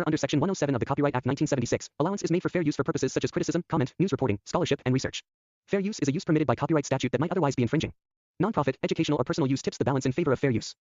Disclaimer: under Section 107 of the Copyright Act 1976, allowance is made for fair use for purposes such as criticism, comment, news reporting, scholarship, and research. Fair use is a use permitted by copyright statute that might otherwise be infringing. Nonprofit, educational, or personal use tips the balance in favor of fair use.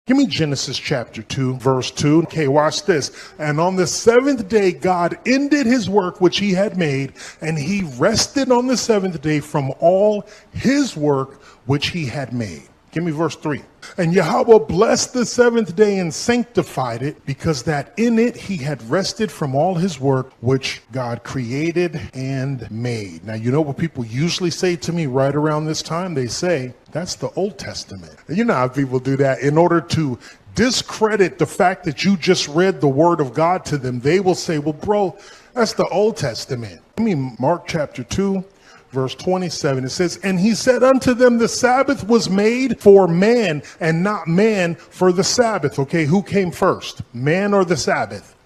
Give me Genesis chapter 2, verse 2. Okay, watch this. And on the seventh day, God ended his work which he had made, and he rested on the seventh day from all his work which he had made. Give me verse 3. And Yahuah blessed the seventh day and sanctified it, because that in it he had rested from all his work which God created and made. Now, you know what people usually say to me right around this time? They say, that's the Old Testament. And you know how people do that. In order to discredit the fact that you just read the word of God to them, they will say, well, bro, that's the Old Testament. I mean, Mark chapter 2. Verse 27, it says, and he said unto them, the Sabbath was made for man, and not man for the Sabbath. Okay, who came first? Man or the Sabbath?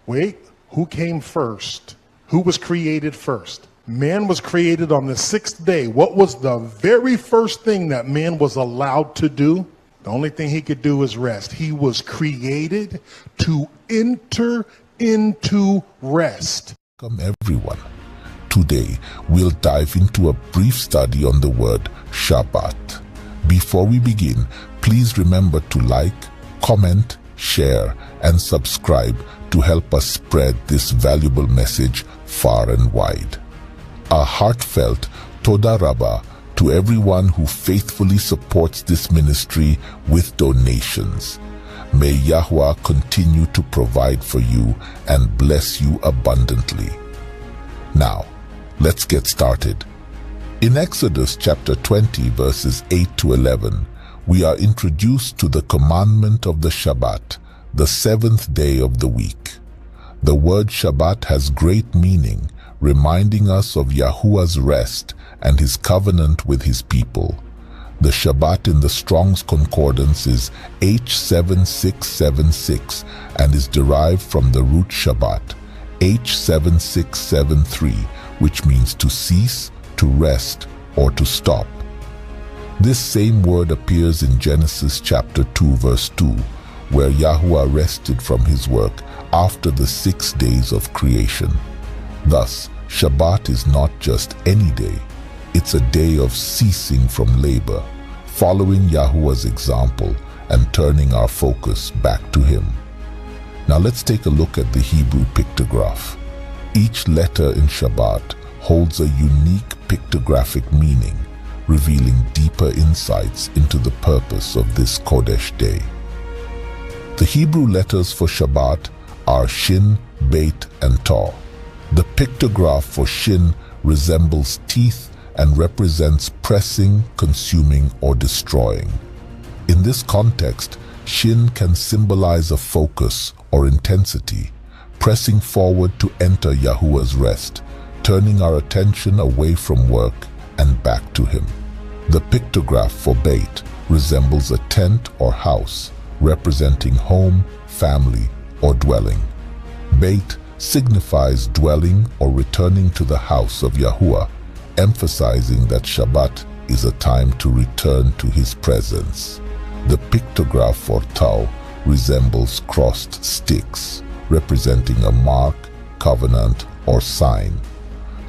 Wait, who came first? Who was created first? Man was created on the sixth day. What was the very first thing that man was allowed to do? The only thing he could do is rest. He was created to enter into rest. Welcome everyone. Today, we'll dive into a brief study on the word Shabbat. Before we begin, please remember to like, comment, share, and subscribe to help us spread this valuable message far and wide. A heartfelt Toda Rabbah to everyone who faithfully supports this ministry with donations. May Yahuah continue to provide for you and bless you abundantly. Now, let's get started. In Exodus chapter 20, verses 8 to 11, we are introduced to the commandment of the Shabbat, the seventh day of the week. The word Shabbat has great meaning, reminding us of Yahuwah's rest and his covenant with his people. The Shabbat in the Strong's Concordance is H7676 and is derived from the root Shabbat, H7673, which means to cease, to rest, or to stop. This same word appears in Genesis chapter 2, verse 2, where Yahuwah rested from his work after the 6 days of creation. Thus, Shabbat is not just any day, it's a day of ceasing from labor, following Yahuwah's example and turning our focus back to him. Now let's take a look at the Hebrew pictograph. Each letter in Shabbat holds a unique pictographic meaning, revealing deeper insights into the purpose of this Kodesh day. The Hebrew letters for Shabbat are Shin, Beit, and Taw. The pictograph for Shin resembles teeth and represents pressing, consuming, or destroying. In this context, Shin can symbolize a focus or intensity, pressing forward to enter Yahuwah's rest, turning our attention away from work and back to him. The pictograph for Beit resembles a tent or house, representing home, family, or dwelling. Beit signifies dwelling or returning to the house of Yahuwah, emphasizing that Shabbat is a time to return to his presence. The pictograph for Taw resembles crossed sticks, representing a mark, covenant, or sign.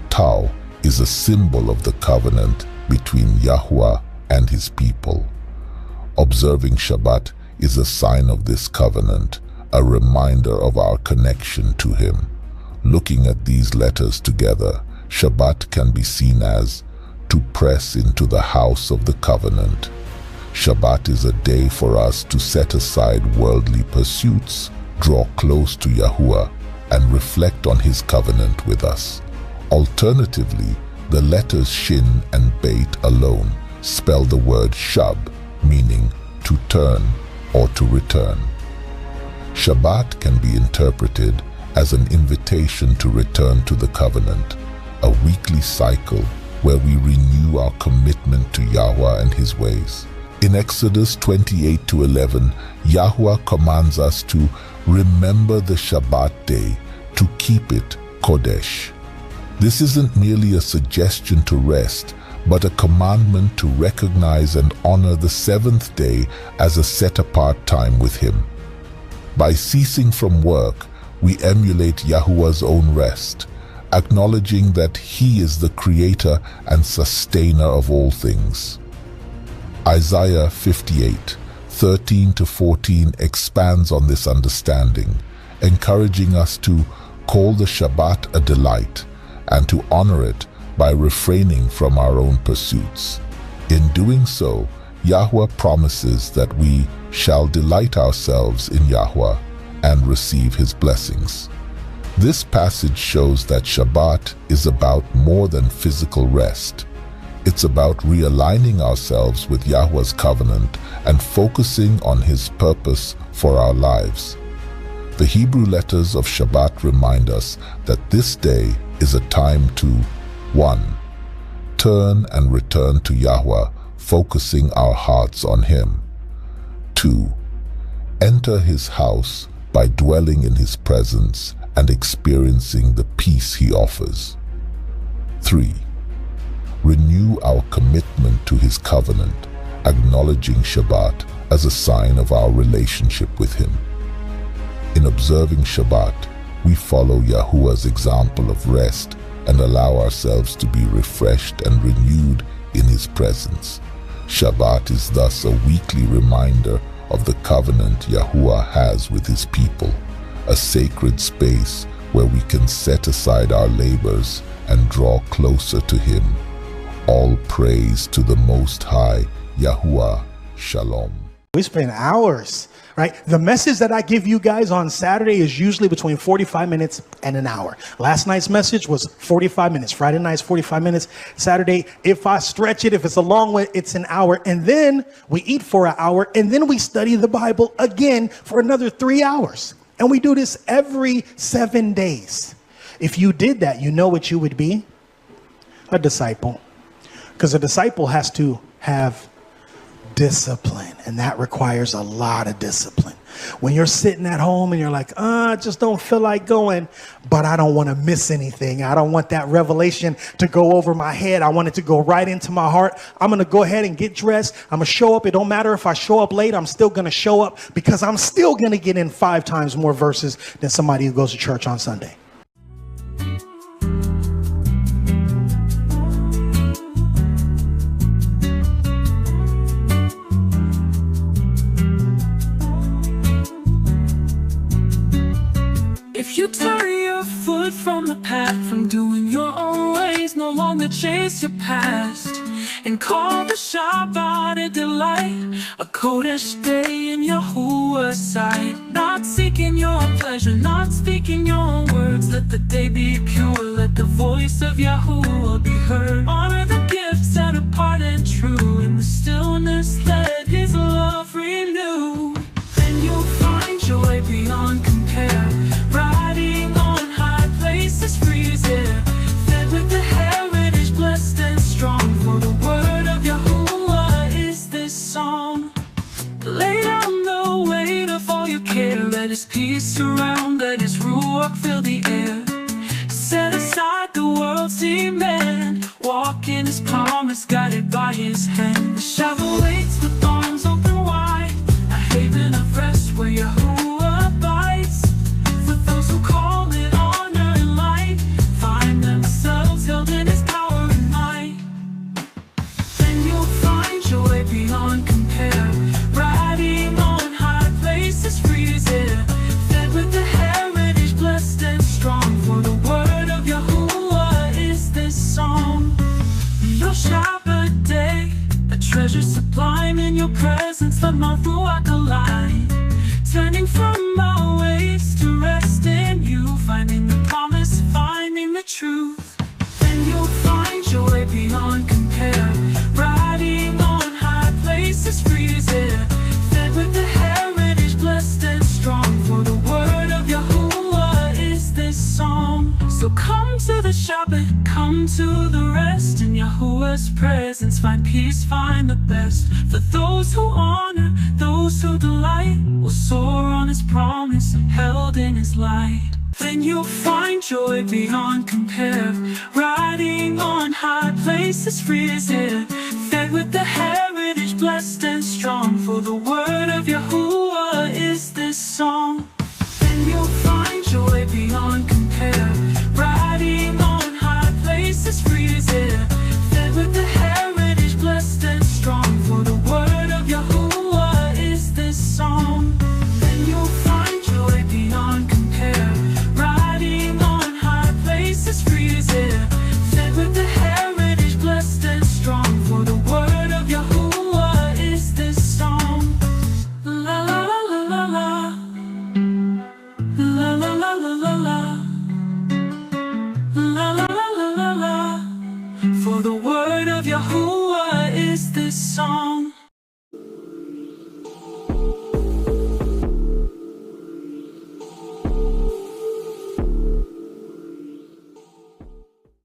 Taw is a symbol of the covenant between Yahuwah and his people. Observing Shabbat is a sign of this covenant, a reminder of our connection to him. Looking at these letters together, Shabbat can be seen as to press into the house of the covenant. Shabbat is a day for us to set aside worldly pursuits, draw close to Yahuwah, and reflect on his covenant with us. Alternatively, the letters Shin and Beit alone spell the word Shab, meaning to turn or to return. Shabbat can be interpreted as an invitation to return to the covenant, a weekly cycle where we renew our commitment to Yahuwah and his ways. In Exodus 28 to 11, Yahuwah commands us to remember the Shabbat day, to keep it Kodesh. This isn't merely a suggestion to rest, but a commandment to recognize and honor the seventh day as a set-apart time with him. By ceasing from work, we emulate Yahuwah's own rest, acknowledging that He is the creator and sustainer of all things. Isaiah 58:13-14 expands on this understanding, encouraging us to call the Shabbat a delight and to honor it by refraining from our own pursuits. In doing so, Yahuwah promises that we shall delight ourselves in Yahuwah and receive His blessings. This passage shows that Shabbat is about more than physical rest. It's about realigning ourselves with Yahuwah's covenant and focusing on His purpose for our lives. The Hebrew letters of Shabbat remind us that this day is a time to 1. Turn and return to Yahuwah, focusing our hearts on Him. 2. Enter His house by dwelling in His presence and experiencing the peace He offers. 3. Renew our commitment to His covenant, acknowledging Shabbat as a sign of our relationship with Him. In observing Shabbat, we follow Yahuwah's example of rest and allow ourselves to be refreshed and renewed in His presence. Shabbat is thus a weekly reminder of the covenant Yahuwah has with His people, a sacred space where we can set aside our labors and draw closer to Him. All praise to the Most High, Yahuwah. Shalom. We spend hours, right? The message that I give you guys on Saturday is usually between 45 minutes and an hour. Last night's message was 45 minutes. Friday night's 45 minutes. Saturday, if I stretch it, if it's a long way, it's an hour. And then we eat for an hour, and then we study the Bible again for another 3 hours. And we do this every 7 days. If you did that, you know what you would be? A disciple. Because a disciple has to have discipline, and that requires a lot of discipline. When you're sitting at home and you're like, I just don't feel like going, but I don't want to miss anything. I don't want that revelation to go over my head. I want it to go right into my heart. I'm going to go ahead and get dressed. I'm going to show up. It don't matter if I show up late. I'm still going to show up because I'm still going to get in 5 times more verses than somebody who goes to church on Sunday. If you turn your foot from the path, from doing your own ways, no longer chase your past, and call the Shabbat a delight, a Kodesh day in Yahuwah's sight. Not seeking your pleasure, not speaking your words. Let the day be pure, let the voice of Yahuwah be heard. Honor the gifts set apart and true, in the stillness let His love renew. Then you'll find joy beyond compare, riding on high places, freezing, fed with the heritage, blessed and strong. For the word of Yahuwah is this song. Lay down the weight of all your care, let His peace surround, let His ruach fill the air. Set aside the world's demand, walk in His promise, guided by His hand. The Shabbat waits with arms open wide, a haven of rest where Yahuwah abides. For those who call it honor and light, find themselves held in His power and might. Then you'll find joy beyond compare, riding on high places, freezing, fed with the heritage, blessed and strong. For the word of Yahuwah is this song. Your Shabbat day, a treasure sublime in your presence, let my ruach align. Turning from our ways to rest in you, finding the promise, finding the truth. Then you'll find joy beyond compare, riding on high places, freezing, fed with the heritage, blessed and strong. For the word of Yahuwah is this song. So come to the Shabbat, come to the rest, in Yahuwah's presence find peace, find the best. For those who honor, those who delight, will soar on His promise, held in His light. Then you'll find joy beyond compare, riding on high places, freezing, fed with the heritage, blessed and strong. For the word of Yahuwah